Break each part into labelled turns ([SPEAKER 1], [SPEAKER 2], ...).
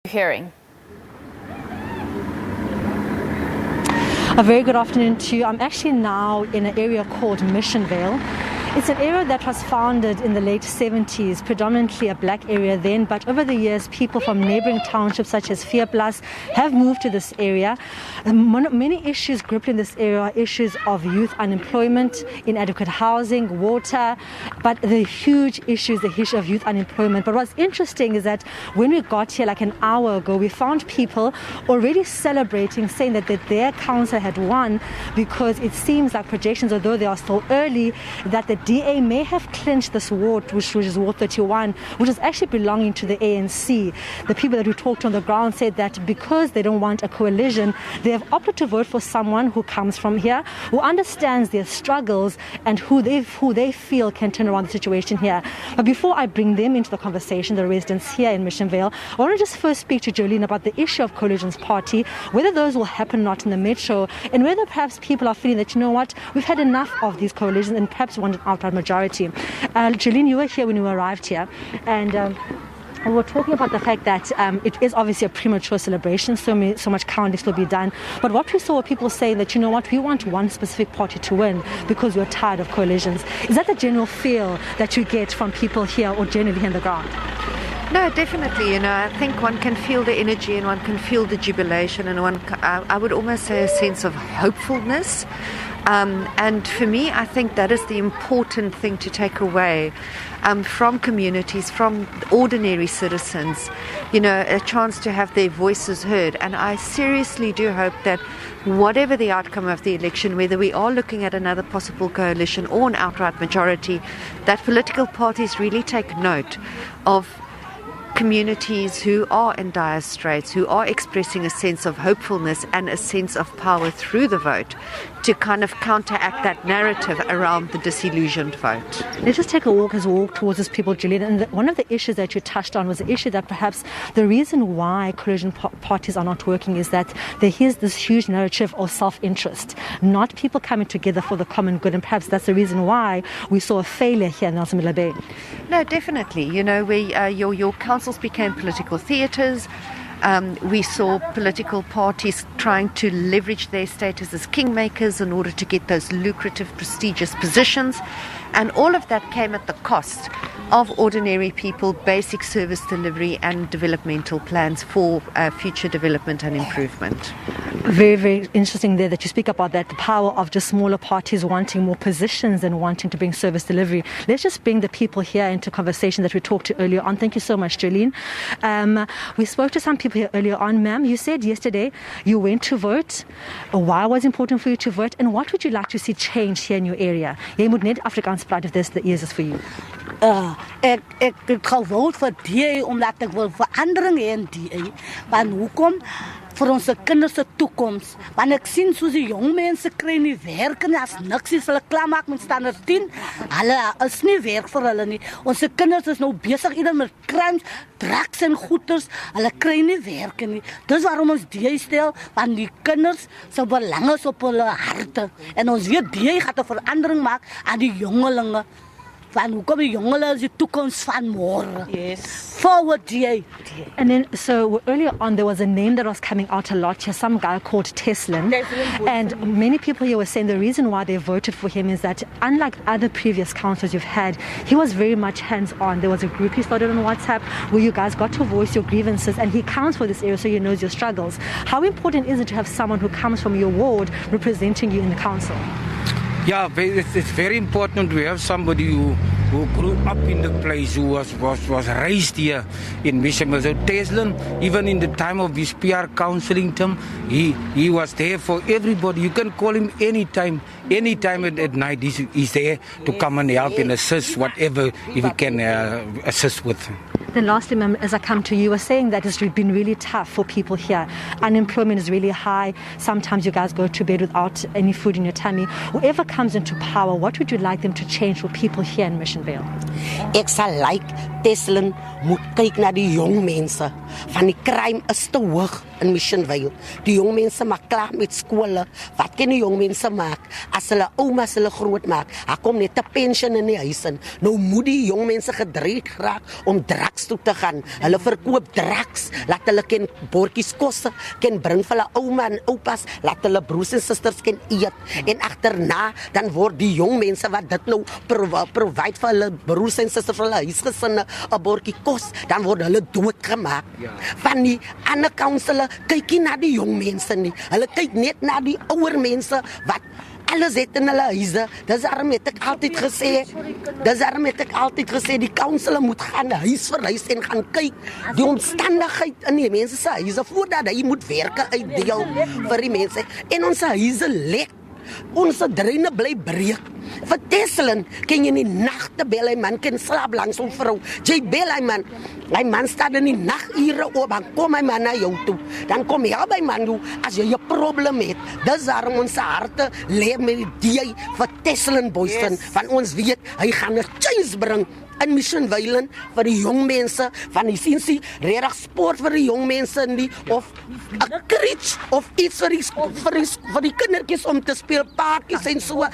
[SPEAKER 1] Hearing.
[SPEAKER 2] A very good afternoon to you. I'm actually now in an area called Missionvale. It's an area that was founded in the late 70s, predominantly a black area then, but over the years, people from neighboring townships such as Vierplaas have moved to this area. Many issues grouped in this area are issues of youth unemployment, inadequate housing, water, but the huge issue is the issue of youth unemployment. But what's interesting is that when we got here like an hour ago, we found people already celebrating, saying that their council had won, because it seems like projections, although they are still early, that the DA may have clinched this ward, which is Ward 31, which is actually belonging to the ANC. The people that we talked to on the ground said that because they don't want a coalition, they have opted to vote for someone who comes from here, who understands their struggles and who they feel can turn around the situation here. But before I bring them into the conversation, the residents here in Missionvale, I want to just first speak to Jolene about the issue of coalitions party, whether those will happen or not in the metro, and whether perhaps people are feeling that, you know what, we've had enough of these coalitions and perhaps want an outright majority. Jolene, you were here when you arrived here, and we were talking about the fact that it is obviously a premature celebration, so much counting still be done. But what we saw were people saying that, you know what, we want one specific party to win because we're tired of coalitions. Is that the general feel that you get from people here or generally here on the ground?
[SPEAKER 3] No, definitely. I think one can feel the energy and one can feel the jubilation, and I would almost say a sense of hopefulness. And for me, I think that is the important thing to take away from communities, from ordinary citizens, a chance to have their voices heard. And I seriously do hope that whatever the outcome of the election, whether we are looking at another possible coalition or an outright majority, that political parties really take note of communities who are in dire straits, who are expressing a sense of hopefulness and a sense of power through the vote to kind of counteract that narrative around the disillusioned vote.
[SPEAKER 2] Let's just take a walk towards these people, Julian. And one of the issues that you touched on was the issue that perhaps the reason why coalition parties are not working is that there is this huge narrative of self-interest, not people coming together for the common good. And perhaps that's the reason why we saw a failure here in Nelson Mandela Bay.
[SPEAKER 3] No, definitely. Your councils became political theatres. We saw political parties trying to leverage their status as kingmakers in order to get those lucrative, prestigious positions. And all of that came at the cost of ordinary people, basic service delivery and developmental plans for future development and improvement.
[SPEAKER 2] Very, very interesting there that you speak about that, the power of just smaller parties wanting more positions and wanting to bring service delivery. Let's just bring the people here into conversation that we talked to earlier on. Thank you so much, Jolene. We spoke to some people here earlier on. Ma'am, you said yesterday you went to vote. Why was it important for you to vote? And what would you like to see change here in your area? Jy moet net Afrikaans praat if this is for you.
[SPEAKER 4] Ek gaan vote vir DA omdat ek wil verandering hê in DA. Want hoekom? Vir ons kinders se toekoms. Want ek sien soos die jong mense kry nie werk nie, as niks is hulle klaarmaak met standaard 10. Hulle is nie werk vir hulle nie. Ons kinders is nou besig ieder met crimes, drugs en goeders. Hulle kry nie werk nie. Dis waarom ons DA stel, want die kinders se belang is op hulle harte. En ons weet DA gaan 'n verandering maak aan die jongelinge. Van hoekom die jongelinge is die toekoms van môre. Yes. Forward DA.
[SPEAKER 2] And then, so earlier on, there was a name that was coming out a lot here, some guy called Teslin. And many people here were saying the reason why they voted for him is that, unlike other previous councillors you've had, he was very much hands-on. There was a group he started on WhatsApp where you guys got to voice your grievances, and he counts for this area, so he knows your struggles. How important is it to have someone who comes from your ward representing you in the council?
[SPEAKER 5] Yeah, it's very important to have somebody who grew up in the place, who was raised here in Missionvale. So Teslin, even in the time of his PR counseling term, he was there for everybody. You can call him anytime at night. He's there to come and help and assist whatever if he can assist with.
[SPEAKER 2] Then lastly, ma'am, as I come to you, you were saying that it's been really tough for people here. Unemployment is really high. Sometimes you guys go to bed without any food in your tummy. Whoever comes into power, what would you like them to change for people here in Missionvale?
[SPEAKER 4] Ek sal like Teslin moet kyk na die jong mense. Van die crime is te hoog in Missionvale. Die jong mense maak klaar met skole. Wat kan die jong mense maak as hulle oumas hulle groot maak? Daar kom net 'n pensioen in die huis in. Nou moet die jong mense gedreig raak om drugs
[SPEAKER 1] huis toe te gaan. Hulle verkoop drugs, laat hulle ken bordjies kosse, ken bring vir hulle ouma en oupas, laat hulle broers en susters ken eet. En agterna dan word die jong mense wat dit nou provide vir hulle broers en susters vir hulle huisgesinne 'n bordjie kos, dan word hulle doodgemaak. Van die ander councillor kyk nie na die jong mense nie. Hulle kyk net na die ouer mense wat alles het in hulle huise. Dis daarom het ek altyd gesê, die councillor moet gaan huis vir huis en gaan kyk die omstandigheid in die mense se huise voordat hy moet werke uitdeel vir die mense. En ons huise lek. Ons dreine bly breek. Vir Tesla kan jy in die nagte bel, hy man kan slaap langs ons vrou. Jy bel hy man staan in die nagure op, dan kom hy man na jou toe. Dan kom hy by man toe as jy 'n probleem het. Dis daarom ons harte lê met die vir Tesla Boysen, van ons weet hy gaan 'n change bring in Missionvale vir die jong mense, van die sinsie regtig sport vir die jong mense nie, of 'n crèche of iets vir die kindertjies om te speel paartjies en so.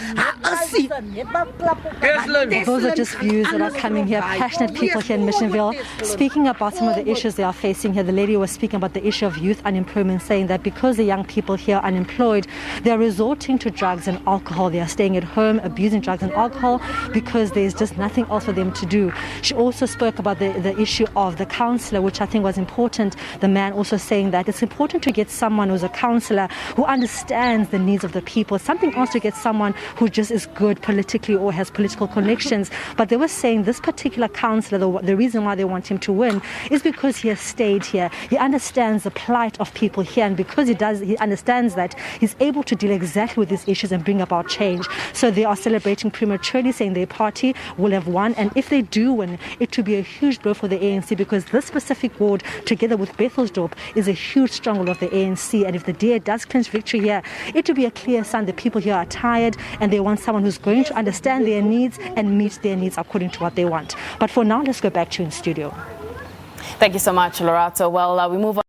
[SPEAKER 2] Those are just views that are coming here. Passionate people here in Missionvale speaking about some of the issues they are facing here. The lady was speaking about the issue of youth unemployment, saying that because the young people here are unemployed, they are resorting to drugs and alcohol. They are staying at home, abusing drugs and alcohol because there's just nothing else for them to do. She also spoke about the issue of the counsellor, which I think was important. The man also saying that it's important to get someone who's a counsellor who understands the needs of the people. It's something else to get someone who just is good politically or has political connections. But they were saying this particular counsellor, the reason why they want him to win is because he has stayed here. He understands the plight of people here, and because he understands that, he's able to deal exactly with these issues and bring about change. So they are celebrating prematurely, saying their party will have won, and if they do win, it will be a huge blow for the ANC, because this specific ward, together with Bethelsdorp, is a huge stronghold of the ANC, and if the DA does clinch victory here, it will be a clear sign that people here are tired and they want someone who's going to understand their needs and meet their needs according to what they want. But for now, let's go back to in studio.
[SPEAKER 6] Thank you so much, Lerato. Well, we move on.